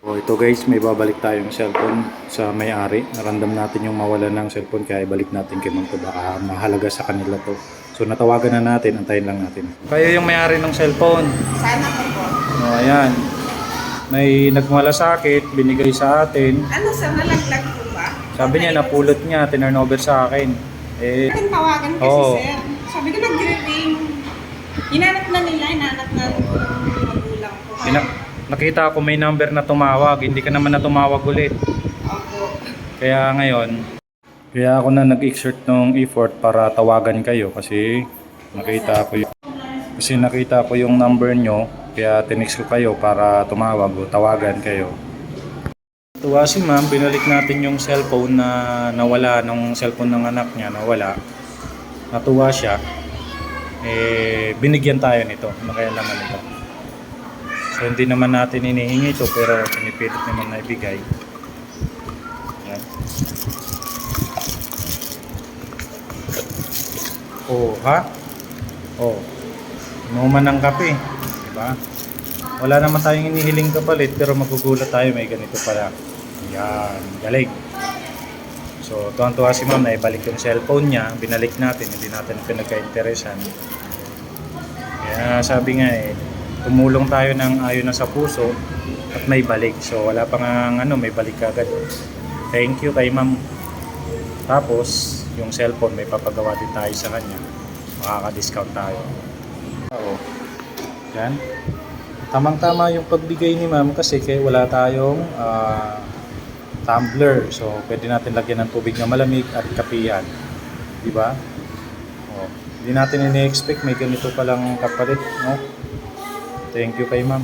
O ito guys, may babalik tayong cellphone sa may-ari. Narandam natin yung mawalan ng cellphone kaya ibalik natin kay Ma'am to. Baka mahalaga sa kanila to. So natawagan na natin, antayin lang natin. Kayo yung may-ari ng cellphone. Sana po po. O ayan. May nagmalasakit, binigay sa atin. Ano sa nalaglag po ba? Sabi niya napulot niya, tinurn over sa akin. Eh, Akin tawagan kasi Oo. sir. Sabi ko nag-ring. Inanap na nila, inanap na ng magulang ko. nakita ko may number na tumawag, hindi ka naman na tumawag ulit. Opo. Kaya ngayon, kaya ako na nag-exert ng effort para tawagan kayo kasi nakita ko yung number nyo, kaya tinext ko kayo para tumawag o tawagan kayo. Tuwa si ma'am, binalik natin yung cellphone na nawala, nung cellphone ng anak niya nawala. Natuwa siya. Binigyan tayo nito, ano kaya laman ito. So hindi naman natin hinihingi ito pero pinipilit naman na ibigay. Yan. Oh, ha? Oh. Inuman ng kape, di ba? Wala naman tayong hinihiling kapalit pero magugulat tayo may ganito pala. Yan, galing. So, tuwang-tuwa si ma'am na ibalik yung cellphone niya, binalik natin, hindi natin pinagka-interesan. Kaya sabi nga tumulong tayo ng ayon na sa puso at may balik. So, wala pa nga may balik agad. Thank you kay ma'am. Tapos, yung cellphone may papagawa din tayo sa kanya. Makaka-discount tayo. Oo. Yan. Tamang-tama yung pagbigay ni ma'am kasi wala tayong tumbler. So, pwede natin lagyan ng tubig na malamig at kapihan. Diba? Oh, hindi natin ini-expect may ganito palang kapalit, no? Thank you kay ma'am.